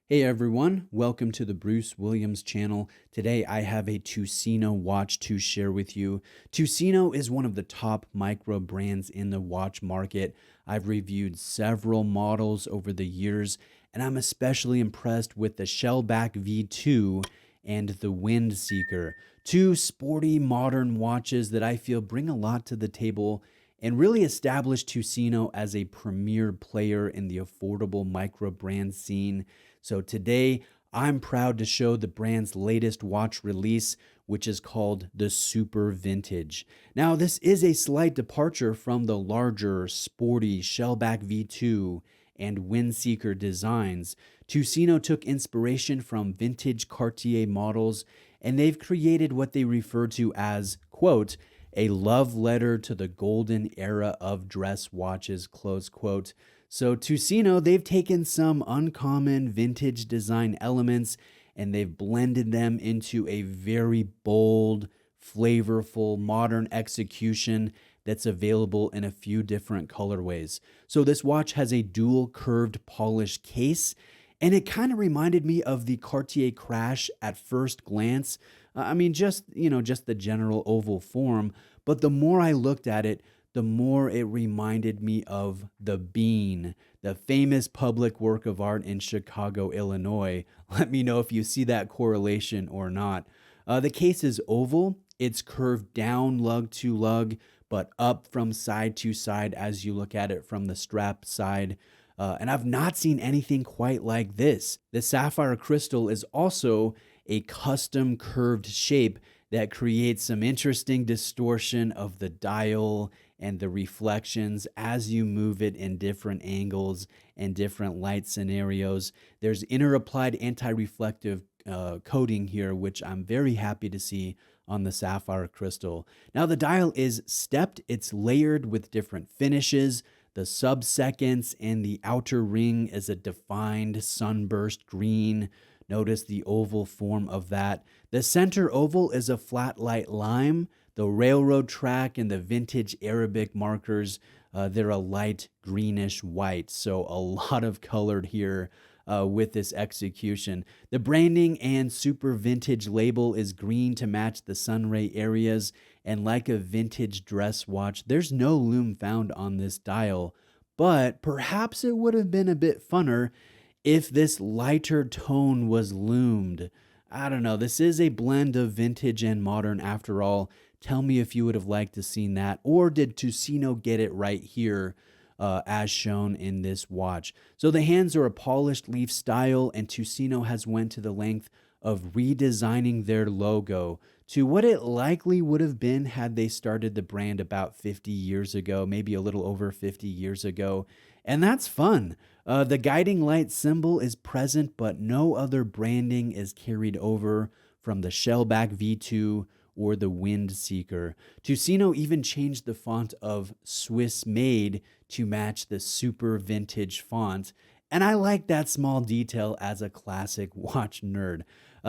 Hey everyone, welcome to the Bruce Williams channel. Today I have a Tuseno watch to share with you. Tuseno is one of the top micro brands in the watch market. I've reviewed several models over the years, and I'm especially impressed with the Shellback V2 and the Windseeker. Two sporty modern watches that I feel bring a lot to the table and really establish Tuseno as a premier player in the affordable micro brand scene. So today, I'm proud to show the brand's latest watch release, which is called the Supervintage. Now, this is a slight departure from the larger, sporty Shellback V2 and Windseeker designs. Tuseno took inspiration from vintage Cartier models, and they've created what they refer to as, quote, a love letter to the golden era of dress watches, close quote. So Tuseno, they've taken some uncommon vintage design elements and they've blended them into a very bold, flavorful, modern execution that's available in a few different colorways. So this watch has a dual curved polished case, and it kind of reminded me of the Cartier Crash at first glance. Just the general oval form, but the more I looked at it, the more it reminded me of the Bean, the famous public work of art in Chicago, Illinois. Let me know if you see that correlation or not. The case is oval. It's curved down lug to lug, but up from side to side as you look at it from the strap side. And I've not seen anything quite like this. The sapphire crystal is also a custom curved shape that creates some interesting distortion of the dial and the reflections as you move it in different angles and different light scenarios. There's inner applied anti-reflective coating here, which I'm very happy to see on the sapphire crystal. Now the dial is stepped, it's layered with different finishes. The sub-seconds and the outer ring is a defined sunburst green. Notice the oval form of that. The center oval is a flat light lime. The railroad track and the vintage Arabic markers, they're a light greenish white. So a lot of color here with this execution. The branding and Supervintage label is green to match the sunray areas. And like a vintage dress watch, there's no lume found on this dial. But perhaps it would have been a bit funner if this lighter tone was loomed. I don't know. This is a blend of vintage and modern after all. Tell me if you would have liked to seen that, or did Tuseno get it right here as shown in this watch? So the hands are a polished leaf style, and Tuseno has went to the length of redesigning their logo to what it likely would have been had they started the brand about 50 years ago, maybe a little over 50 years ago. And that's fun. The guiding light symbol is present, but no other branding is carried over from the Shellback V2 or the Windseeker. Tuseno even changed the font of Swiss made to match the Supervintage font, and I like that small detail as a classic watch nerd.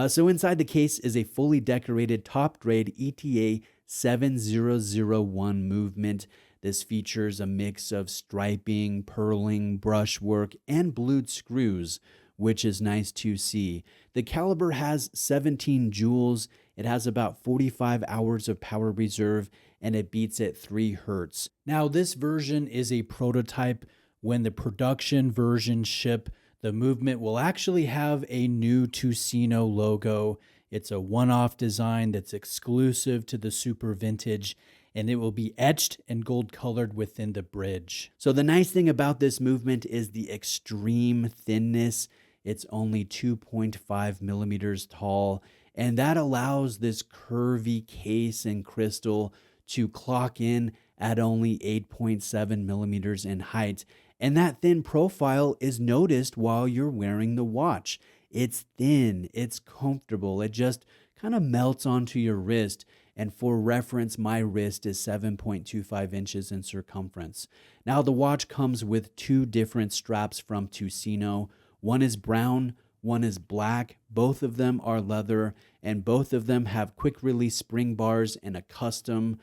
So inside the case is a fully decorated top-grade ETA 7001 movement. This features a mix of striping, purling, brushwork, and blued screws, which is nice to see. The caliber has 17 joules. It has about 45 hours of power reserve, and it beats at 3 hertz. Now, this version is a prototype. When the production versions ship, the movement will actually have a new Tuseno logo. It's a one-off design that's exclusive to the Supervintage, and it will be etched and gold colored within the bridge. So the nice thing about this movement is the extreme thinness. It's only 2.5 millimeters tall, and that allows this curvy case and crystal to clock in at only 8.7 millimeters in height. And that thin profile is noticed while you're wearing the watch. It's thin, it's comfortable, it just kind of melts onto your wrist. And for reference, my wrist is 7.25 inches in circumference. Now, the watch comes with 2 different straps from Tuseno. One is brown, one is black. Both of them are leather, and both of them have quick release spring bars and a custom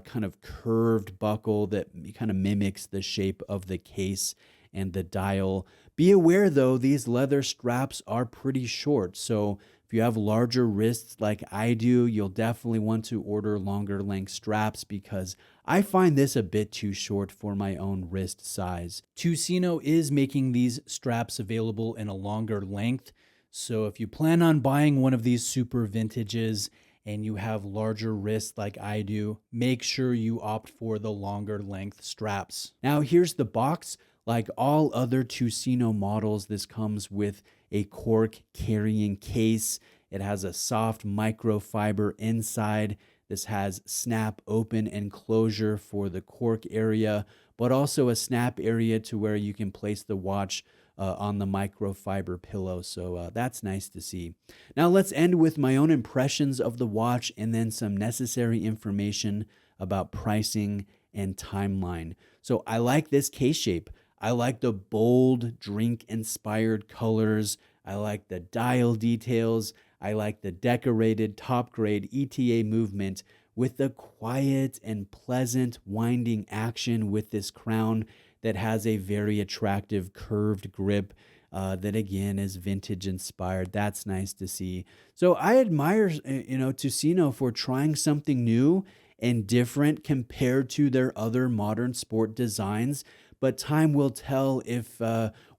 kind of curved buckle that kind of mimics the shape of the case and the dial. Be aware though, these leather straps are pretty short. So if you have larger wrists like I do, you'll definitely want to order longer length straps because I find this a bit too short for my own wrist size. Tuseno is making these straps available in a longer length. So if you plan on buying one of these super vintages and you have larger wrists like I do, make sure you opt for the longer length straps. Now here's the box. Like all other Tuseno models, this comes with a cork carrying case. It has a soft microfiber inside. This has snap open and closure for the cork area, but also a snap area to where you can place the watch on the microfiber pillow. So that's nice to see. Now let's end with my own impressions of the watch and then some necessary information about pricing and timeline. So I like this case shape. I like the bold drink-inspired colors. I like the dial details. I like the decorated top-grade ETA movement with the quiet and pleasant winding action with this crown that has a very attractive curved grip that again is vintage inspired. That's nice to see. So I admire, Tuseno for trying something new and different compared to their other modern sport designs. But time will tell if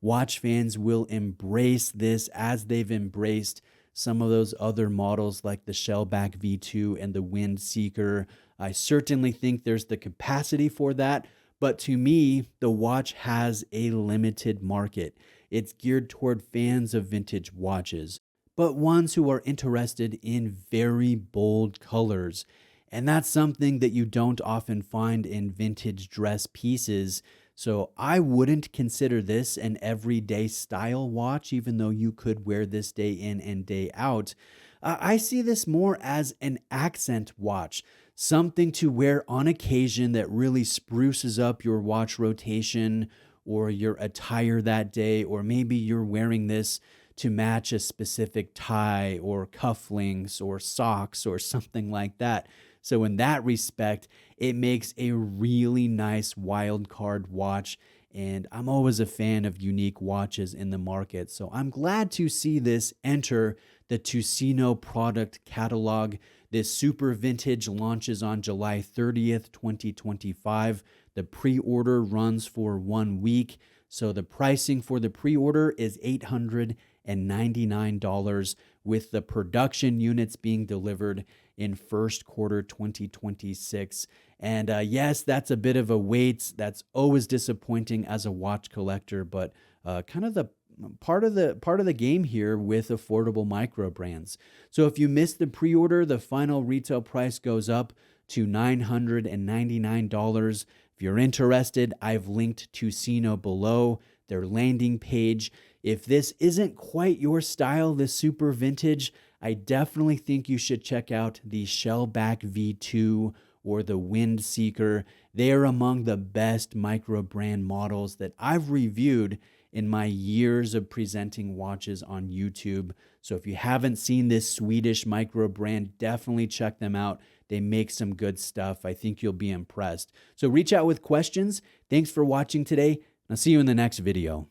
watch fans will embrace this as they've embraced some of those other models like the Shellback V2 and the Wind Seeker. I certainly think there's the capacity for that, but to me, the watch has a limited market. It's geared toward fans of vintage watches, but ones who are interested in very bold colors. And that's something that you don't often find in vintage dress pieces. So I wouldn't consider this an everyday style watch, even though you could wear this day in and day out. I see this more as an accent watch, something to wear on occasion that really spruces up your watch rotation or your attire that day, or maybe you're wearing this to match a specific tie or cufflinks or socks or something like that. So in that respect, it makes a really nice wild card watch. And I'm always a fan of unique watches in the market. So I'm glad to see this enter the Tuseno product catalog. This super vintage launches on July 30th, 2025. The pre-order runs for 1 week. So the pricing for the pre-order is $899, with the production units being delivered in first quarter 2026. And yes, that's a bit of a wait. That's always disappointing as a watch collector, but kind of the part of the game here with affordable micro brands. So if you missed the pre-order, the final retail price goes up to $999. If you're interested, I've linked Tuseno below, their landing page. If this isn't quite your style, this super vintage, I definitely think you should check out the Shellback V2 or the Wind Seeker. They are among the best micro brand models that I've reviewed in my years of presenting watches on YouTube. So if you haven't seen this Swedish micro brand, definitely check them out. They make some good stuff. I think you'll be impressed. So reach out with questions. Thanks for watching today. I'll see you in the next video.